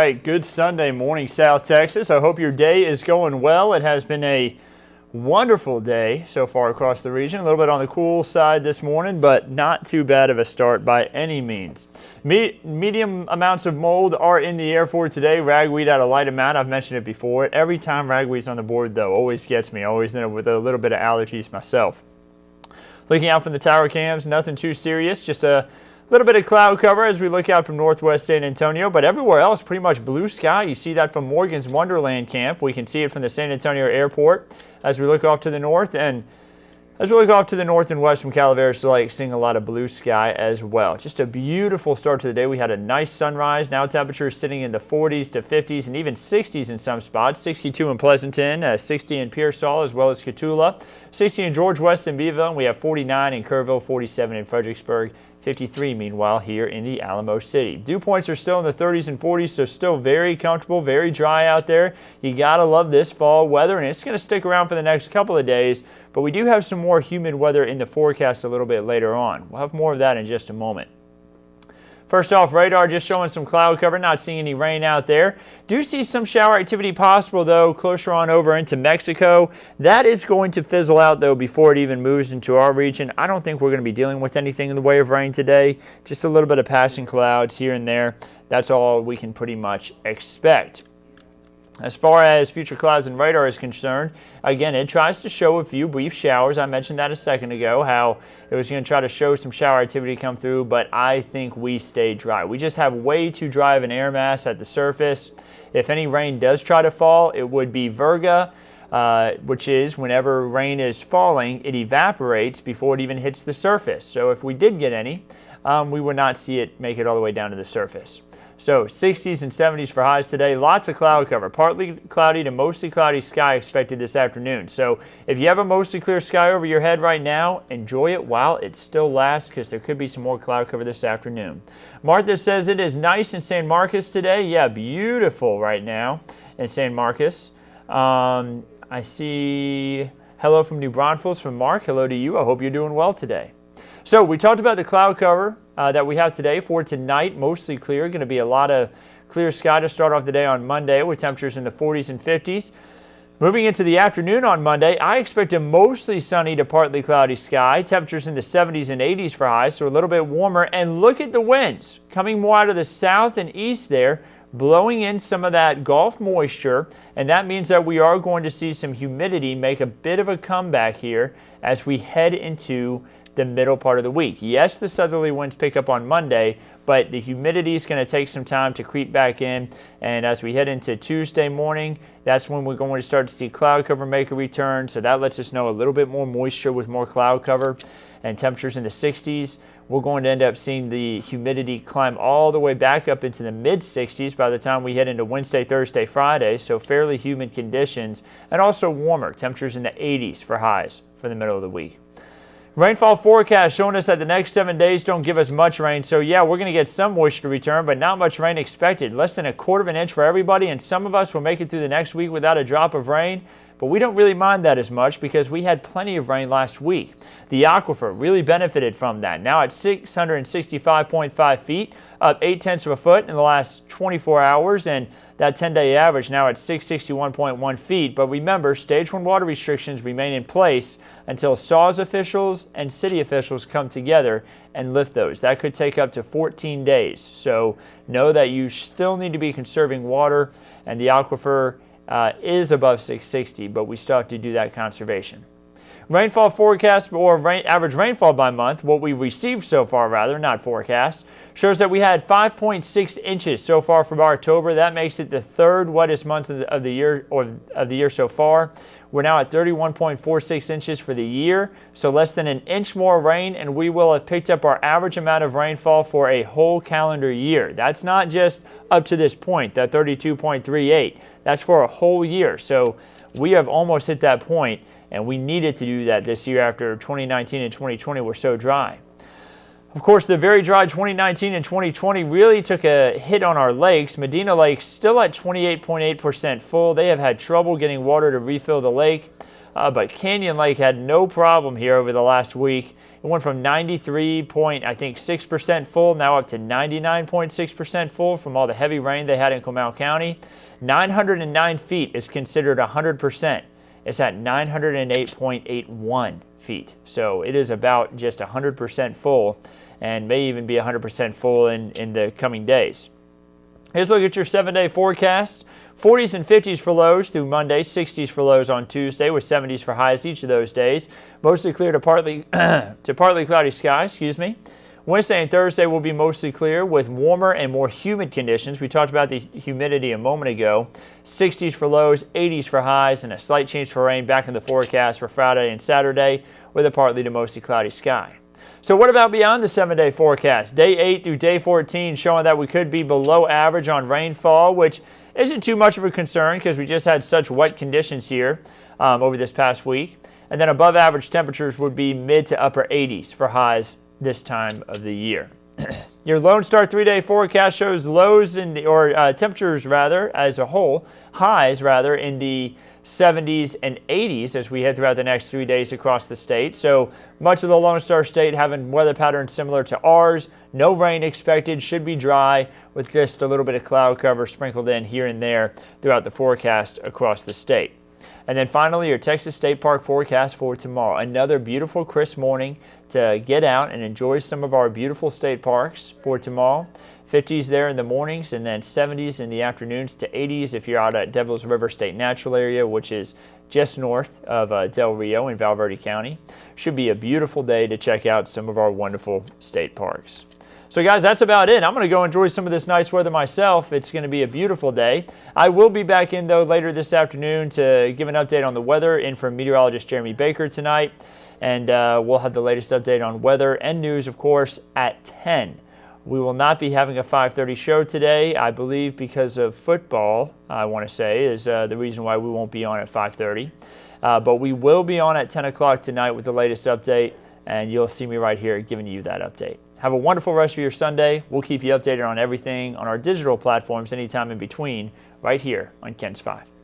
right, good Sunday morning, South Texas. I hope your day is going well. It has been a wonderful day so far across the region. A little bit on the cool side this morning, but not too bad of a start by any means. Medium amounts of mold are in the air for today. Ragweed at a light amount. I've mentioned it before. Every time ragweed's on the board, though, always gets me. Always end up with a little bit of allergies myself. Looking out from the tower cams, nothing too serious. Just a little bit of cloud cover as we look out from northwest San Antonio, but everywhere else pretty much blue sky. You see that from Morgan's Wonderland Camp. We can see it from the San Antonio airport as we look off to the north, and as we look off to the north and west from Calaveras Lake, seeing a lot of blue sky as well. Just a beautiful start to the day. We had a nice sunrise. Now temperatures sitting in the 40s to 50s and even 60s in some spots. 62 in Pleasanton, 60 in Pearsall as well as Cotulla, 60 in George West and Beeville, and we have 49 in Kerrville, 47 in Fredericksburg, 53 meanwhile here in the Alamo City. Dew points are still in the 30s and 40s, so still very comfortable, very dry out there. You gotta love this fall weather, and it's going to stick around for the next couple of days, but we do have some more humid weather in the forecast a little bit later on. We'll have more of that in just a moment. First off, radar just showing some cloud cover, not seeing any rain out there. Do see some shower activity possible, though, closer on over into Mexico. That is going to fizzle out, though, before it even moves into our region. I don't think we're going to be dealing with anything in the way of rain today. Just a little bit of passing clouds here and there. That's all we can pretty much expect. As far as future clouds and radar is concerned, again, it tries to show a few brief showers. I mentioned that a second ago, how it was going to try to show some shower activity come through, but I think we stay dry. We just have way too dry of an air mass at the surface. If any rain does try to fall, it would be virga, which is whenever rain is falling, it evaporates before it even hits the surface. So if we did get any, we would not see it make it all the way down to the surface. So 60s and 70s for highs today. Lots of cloud cover. Partly cloudy to mostly cloudy sky expected this afternoon. So if you have a mostly clear sky over your head right now, enjoy it while it still lasts, because there could be some more cloud cover this afternoon. Martha says it is nice in San Marcos today. Yeah, beautiful right now in San Marcos. I see hello from New Braunfels from Mark. Hello to you. I hope you're doing well today. So we talked about the cloud cover that we have today. For tonight, mostly clear. Going to be a lot of clear sky to start off the day on Monday with temperatures in the 40s and 50s. Moving into the afternoon on Monday, I expect a mostly sunny to partly cloudy sky. Temperatures in the 70s and 80s for highs, so a little bit warmer. And look at the winds coming more out of the south and east there, blowing in some of that Gulf moisture, and that means that we are going to see some humidity make a bit of a comeback here as we head into the middle part of the week. Yes, the southerly winds pick up on Monday, but the humidity is going to take some time to creep back in, and as we head into Tuesday morning, that's when we're going to start to see cloud cover make a return, so that lets us know a little bit more moisture with more cloud cover and temperatures in the 60s. We're going to end up seeing the humidity climb all the way back up into the mid-60s by the time we head into Wednesday, Thursday, Friday, so fairly humid conditions, and also warmer, temperatures in the 80s for highs for the middle of the week. Rainfall forecast showing us that the next 7 days don't give us much rain. So yeah, we're going to get some moisture return, but not much rain expected. Less than 1/4 of an inch for everybody, and some of us will make it through the next week without a drop of rain. But we don't really mind that as much because we had plenty of rain last week. The aquifer really benefited from that. Now at 665.5 feet, up 0.8 of a foot in the last 24 hours, and that 10-day average now at 661.1 feet. But remember, Stage 1 water restrictions remain in place until SAWS officials and city officials come together and lift those. That could take up to 14 days. So know that you still need to be conserving water, and the aquifer is above 660, but we still have to do that conservation. Rainfall forecast, or average rainfall by month, what we've received so far rather, not forecast, shows that we had 5.6 inches so far from October. That makes it the third wettest month of the year so far. We're now at 31.46 inches for the year, so less than an inch more rain, and we will have picked up our average amount of rainfall for a whole calendar year. That's not just up to this point, that 32.38. That's for a whole year. So we have almost hit that point, and we needed to do that this year after 2019 and 2020 were so dry. Of course, the very dry 2019 and 2020 really took a hit on our lakes. Medina Lake still at 28.8% full. They have had trouble getting water to refill the lake. but Canyon Lake had no problem here over the last week. It went from 93.6% full, now up to 99.6% full from all the heavy rain they had in Comal County. 909 feet is considered 100%. It's at 908.81 feet. So it is about just 100% full, and may even be 100% full in the coming days. Here's a look at your 7-day forecast. 40s and 50s for lows through Monday, 60s for lows on Tuesday, with 70s for highs each of those days. Mostly clear to partly cloudy skies, Wednesday and Thursday will be mostly clear with warmer and more humid conditions. We talked about the humidity a moment ago. 60s for lows, 80s for highs, and a slight change for rain back in the forecast for Friday and Saturday with a partly to mostly cloudy sky. So what about beyond the 7-day forecast? Day 8 through day 14 showing that we could be below average on rainfall, which isn't too much of a concern because we just had such wet conditions here over this past week. And then above average temperatures would be mid to upper 80s for highs this time of the year. Your Lone Star 3-day forecast shows lows temperatures as a whole, highs in the 70s and 80s as we head throughout the next 3 days across the state. So much of the Lone Star State having weather patterns similar to ours. No rain expected, should be dry with just a little bit of cloud cover sprinkled in here and there throughout the forecast across the state. And then finally, your Texas State Park forecast for tomorrow. Another beautiful, crisp morning to get out and enjoy some of our beautiful state parks for tomorrow. 50s there in the mornings, and then 70s in the afternoons to 80s if you're out at Devils River State Natural Area, which is just north of Del Rio in Val Verde County. Should be a beautiful day to check out some of our wonderful state parks. So guys, that's about it. I'm going to go enjoy some of this nice weather myself. It's going to be a beautiful day. I will be back in, though, later this afternoon to give an update on the weather in from meteorologist Jeremy Baker tonight. And we'll have the latest update on weather and news, of course, at 10. We will not be having a 5:30 show today, I believe, because of football, I want to say, is the reason why we won't be on at 5:30. But we will be on at 10 o'clock tonight with the latest update, and you'll see me right here giving you that update. Have a wonderful rest of your Sunday. We'll keep you updated on everything on our digital platforms anytime in between right here on KENS 5.